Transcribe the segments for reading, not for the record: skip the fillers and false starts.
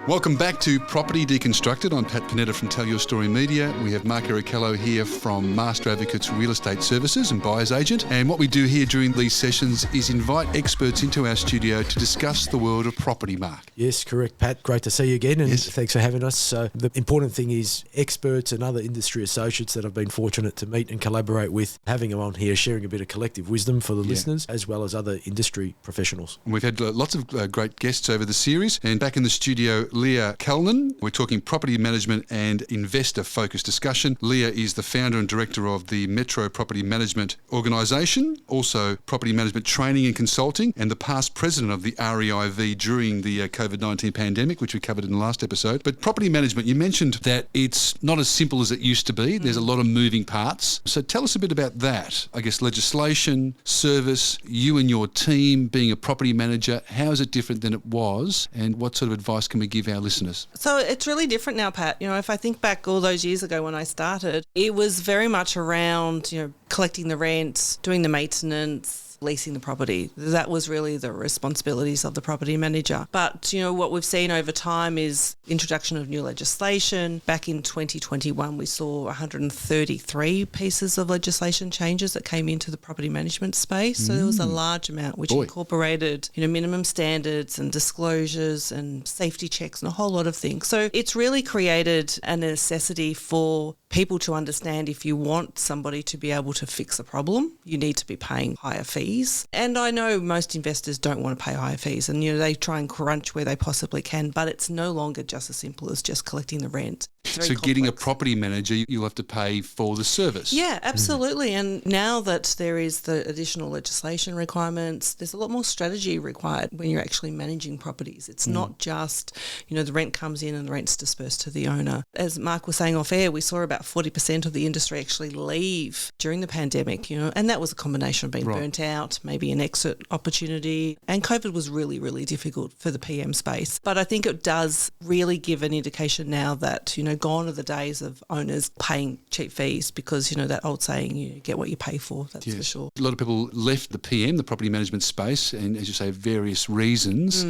Welcome back to Property Deconstructed. I'm Pat Panetta from Tell Your Story Media. We have Mark Errichiello here from Master Advocates Real Estate Services and Buyer's Agent. And what we do here during these sessions is invite experts into our studio to discuss the world of property, Mark. Yes, correct, Pat. Great to see you again, and Thanks for having us. So the important thing is experts and other industry associates that I've been fortunate to meet and collaborate with, having them on here, sharing a bit of collective wisdom for the listeners, as well as other industry professionals. We've had lots of great guests over the series, and back in the studio, Leah Calnan. We're talking property management and investor-focused discussion. Leah is the founder and director of the Metro Property Management Organisation, also property management training and consulting, and the past president of the REIV during the COVID-19 pandemic, which we covered in the last episode. But property management, you mentioned that it's not as simple as it used to be. There's a lot of moving parts. So tell us a bit about that. I guess legislation, service, you and your team being a property manager, how is it different than it was, and what sort of advice can we give our listeners? So it's really different now, Pat. You know, if I think back all those years ago when I started, it was very much around, collecting the rent, doing the maintenance, leasing the property. That was really the responsibilities of the property manager. But, what we've seen over time is introduction of new legislation. Back in 2021, we saw 133 pieces of legislation changes that came into the property management space. So there was a large amount which incorporated, minimum standards and disclosures and safety checks and a whole lot of things. So it's really created a necessity for people to understand if you want somebody to be able to fix a problem, you need to be paying higher fees. And I know most investors don't want to pay higher fees and, they try and crunch where they possibly can, but it's no longer just as simple as just collecting the rent. So getting a property manager, you'll have to pay for the service. Yeah, absolutely. And now that there is the additional legislation requirements, there's a lot more strategy required when you're actually managing properties. It's not just, the rent comes in and the rent's dispersed to the owner. As Mark was saying off air, we saw about 40% of the industry actually leave during the pandemic, and that was a combination of being burnt out, maybe an exit opportunity. And COVID was really, really difficult for the PM space. But I think it does really give an indication now that, gone are the days of owners paying cheap fees because, that old saying, you get what you pay for, that's for sure. A lot of people left the PM, the property management space, and as you say, various reasons.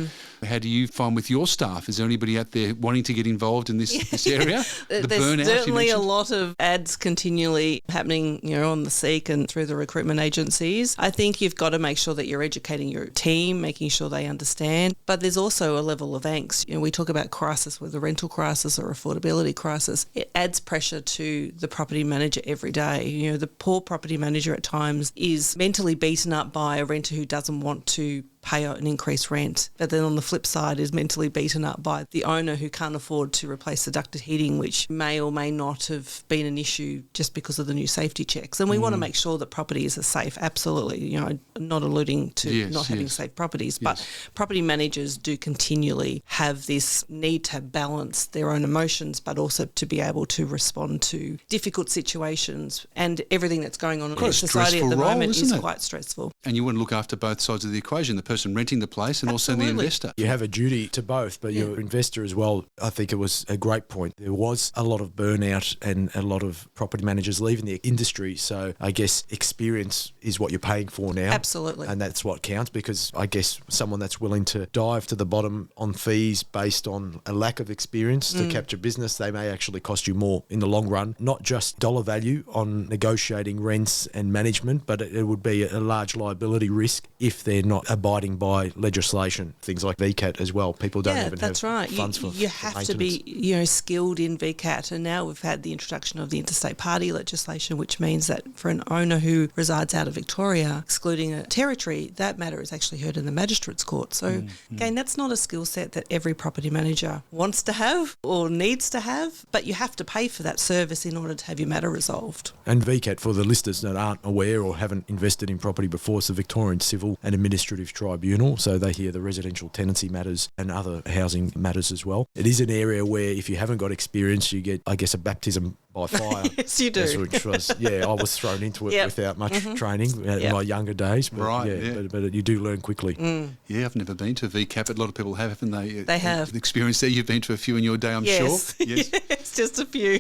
How do you find with your staff? Is there anybody out there wanting to get involved in this area? There's burnout, certainly a lot of ads continually happening, on the Seek and through the recruitment agencies. I think you've got to make sure that you're educating your team, making sure they understand. But there's also a level of angst. We talk about crisis, whether rental crisis or affordability crisis. It adds pressure to the property manager every day. The poor property manager at times is mentally beaten up by a renter who doesn't want to pay an increased rent, but then on the flip side is mentally beaten up by the owner who can't afford to replace the ducted heating, which may or may not have been an issue just because of the new safety checks. And we want to make sure that properties are safe, absolutely. I'm not alluding to not having safe properties, but property managers do continually have this need to balance their own emotions, but also to be able to respond to difficult situations. And everything that's going on in society at the moment is quite stressful. And you want to look after both sides of the equation, the person renting the place and also the investor. You have a duty to both, but your investor as well. I think it was a great point. There was a lot of burnout and a lot of property managers leaving the industry. So I guess experience is what you're paying for now. Absolutely. And that's what counts, because I guess someone that's willing to dive to the bottom on fees based on a lack of experience to capture business, they may actually cost you more in the long run. Not just dollar value on negotiating rents and management, but it would be a large liability risk if they're not abiding by legislation, things like VCAT as well. People don't even have funds for you have to be skilled in VCAT, and now we've had the introduction of the interstate party legislation, which means that for an owner who resides out of Victoria, excluding a territory, that matter is actually heard in the magistrates court. So again, that's not a skill set that every property manager wants to have or needs to have, but you have to pay for that service in order to have your matter resolved. And VCAT, for the listeners that aren't aware or haven't invested in property before, it's the Victorian Civil and Administrative Tribunal, so they hear the residential tenancy matters and other housing matters as well. It is an area where if you haven't got experience, you get, I guess, a baptism by fire. Yes, you do. Which was, I was thrown into it without much training in my younger days. But, but you do learn quickly. Yeah, I've never been to VCAP. A lot of people have, haven't they? They have. The experience there. You've been to a few in your day, I'm yes. sure. Yes. Yes, just a few.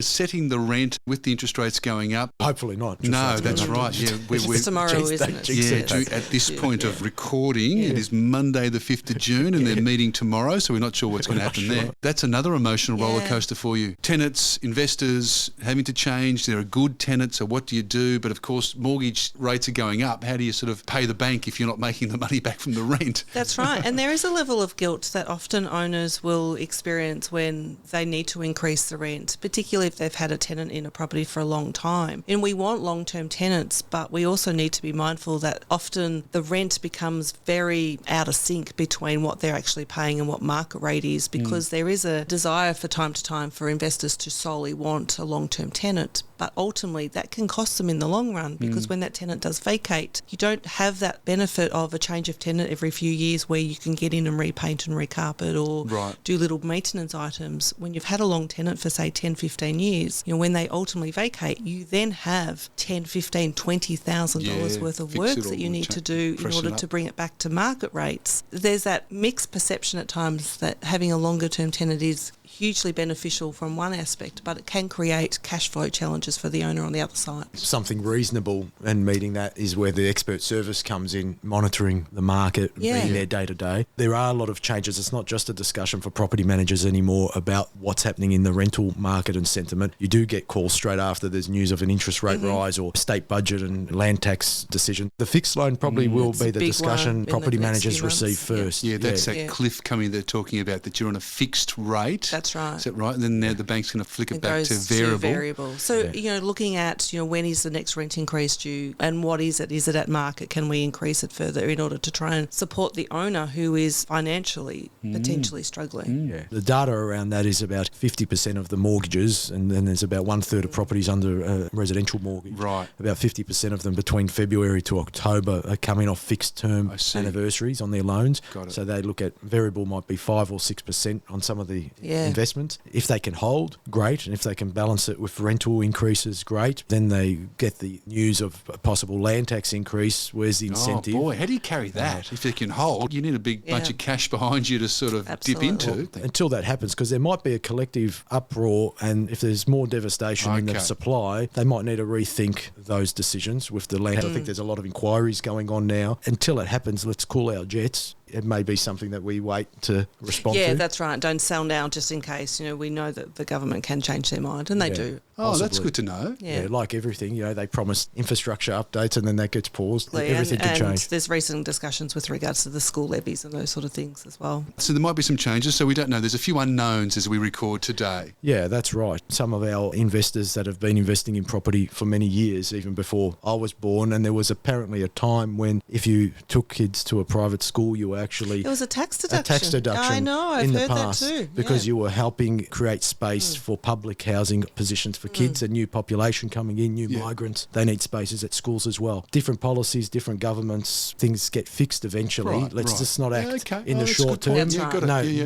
Setting the rent with the interest rates going up. Hopefully not. No, that's right. Yeah, It's tomorrow, isn't it? Yeah, at this point of recording, it is Monday the 5th of June and they're meeting tomorrow, so we're not sure what's going to happen there. That's another emotional roller coaster for you. Tenants, investors having to change. There are good tenants, so what do you do? But of course, mortgage rates are going up. How do you sort of pay the bank if you're not making the money back from the rent? That's right. And there is a level of guilt that often owners will experience when they need to increase the rent, particularly if they've had a tenant in a property for a long time. And we want long-term tenants, but we also need to be mindful that often the rent becomes very out of sync between what they're actually paying and what market rate is, because there is a desire for time to time for investors to solely want a long-term tenant. But ultimately, that can cost them in the long run, because when that tenant does vacate, you don't have that benefit of a change of tenant every few years where you can get in and repaint and recarpet or do little maintenance items. When you've had a long tenant for, say, 10, 15 years, when they ultimately vacate, you then have $10,000, $15,000, $20,000 worth of work that you need to do in order to bring it back to market rates. There's that mixed perception at times that having a longer term tenant is hugely beneficial from one aspect, but it can create cash flow challenges for the owner on the other side. Something reasonable and meeting that is where the expert service comes in, monitoring the market, being there day to day. There are a lot of changes. It's not just a discussion for property managers anymore about what's happening in the rental market and sentiment. You do get calls straight after there's news of an interest rate rise or state budget and land tax decision. The fixed loan probably will be the discussion property managers receive first. Yeah, that's that cliff coming they're talking about, that you're on a fixed rate. That's right. Is that right? And then now the bank's going to flick it back to variable. So, looking at, when is the next rent increase due and what is it? Is it at market? Can we increase it further in order to try and support the owner who is financially potentially struggling? Yeah. The data around that is about 50% of the mortgages, and then there's about 1/3 of properties under a residential mortgage. Right. About 50% of them between February to October are coming off fixed term anniversaries on their loans. Got it. So they look at variable might be 5 or 6% on some of the investments. If they can hold, great. And if they can balance it with rental increases, great. Then they get the news of a possible land tax increase. Where's the incentive? Oh boy, how do you carry that? If they can hold, you need a big bunch of cash behind you to sort of dip into. Well, until that happens, because there might be a collective uproar, and if there's more devastation in the supply, they might need to rethink those decisions with the land. I think there's a lot of inquiries going on now. Until it happens, let's cool our jets. It may be something that we wait to respond to. Yeah, that's right. Don't sell now just in case. We know that the government can change their mind, and they do. Oh, that's good to know. Yeah, like everything, they promise infrastructure updates and then that gets paused. Everything can change. And there's recent discussions with regards to the school levies and those sort of things as well. So there might be some changes, so we don't know. There's a few unknowns as we record today. Yeah, that's right. Some of our investors that have been investing in property for many years, even before I was born, and there was apparently a time when if you took kids to a private school, you were actually... It was a tax deduction. I know, I've heard that too. Because you were helping create space for public housing positions for kids, a new population coming in, new migrants. They need spaces at schools as well. Different policies, different governments, things get fixed eventually. Let's just not act in the short term.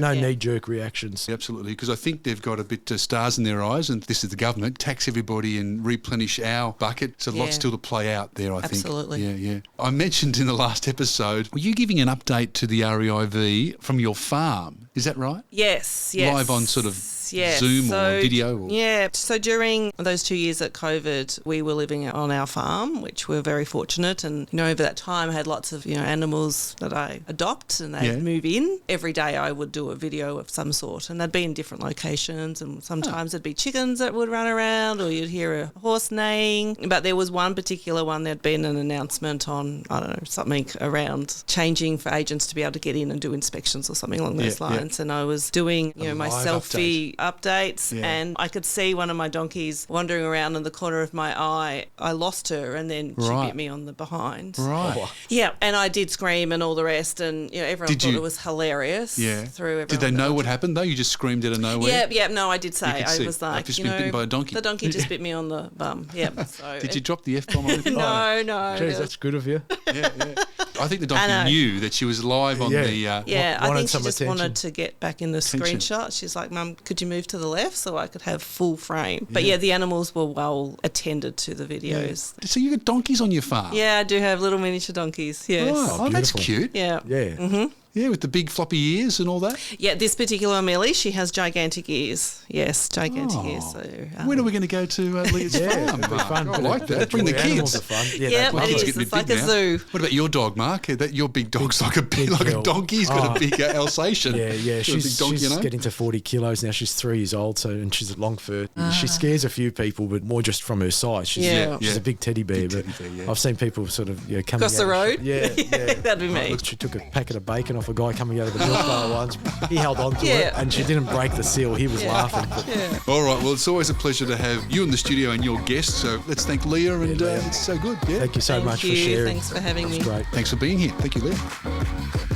No knee-jerk reactions. Absolutely, because I think they've got a bit stars in their eyes, and this is the government, tax everybody and replenish our bucket. It's a lot still to play out there, I think. Absolutely. Yeah. I mentioned in the last episode, were you giving an update to the REIV from your farm? Is that right? Yes. Live on sort of Zoom or video? Or? Yeah. So during those 2 years at COVID, we were living on our farm, which we were very fortunate. And, over that time I had lots of, animals that I adopt and they'd move in. Every day I would do a video of some sort, and they'd be in different locations, and sometimes there'd be chickens that would run around, or you'd hear a horse neighing. But there was one particular one, there'd been an announcement on, something around changing for agents to be able to get in and do inspections or something along those lines. And I was doing, my selfie updates, and I could see one of my donkeys wandering around in the corner of my eye. I lost her, and then she bit me on the behind. Right. Yeah, and I did scream and all the rest, and everyone thought it was hilarious. Yeah. Through everyone. Did they know what happened though? You just screamed out of nowhere. Yeah. No, I did say. I was like, I've just been bitten by a donkey. The donkey just bit me on the bum. Yeah. So did you drop the F-bomb or anything? No. Jeez, that's good of you. Yeah. I think the donkey knew that she was live on the... I think she just wanted to get back in the screenshot. She's like, Mum, could you move to the left so I could have full frame. But yeah, the animals were well attended to, the videos. So you got donkeys on your farm? Yeah, I do have little miniature donkeys, yes. Oh, that's cute. Yeah. Yeah. Mm-hmm. Yeah, with the big floppy ears and all that. Yeah, this particular Millie, she has gigantic ears. Yes, gigantic ears. So, when are we going to go to Leah's farm? it'll be fun. I like that. Bring the animals kids. are fun. Yeah, Yeah, My it kids is. getting It's a bit like a big now. zoo. What about your dog, Mark? Your big dog's like a donkey. He's got a big Alsatian. Yeah, Got a she's big donkey, she's getting to 40 kilos now. She's 3 years old, and she's a long fur. She scares a few people, but more just from her size. She's, she's a big teddy bear. Big teddy bear, yeah. I've seen people sort of coming Across the road? Yeah. That'd be me. She took a packet of bacon off a guy coming out of the milk bar once. He held on to it, and she didn't break the seal. He was laughing. But All right, well, it's always a pleasure to have you in the studio and your guests. So let's thank Leah, and Leah. it's so good. Yeah. thank you so much for sharing. Thanks for having me. It's great. Thanks for being here. Thank you, Leah.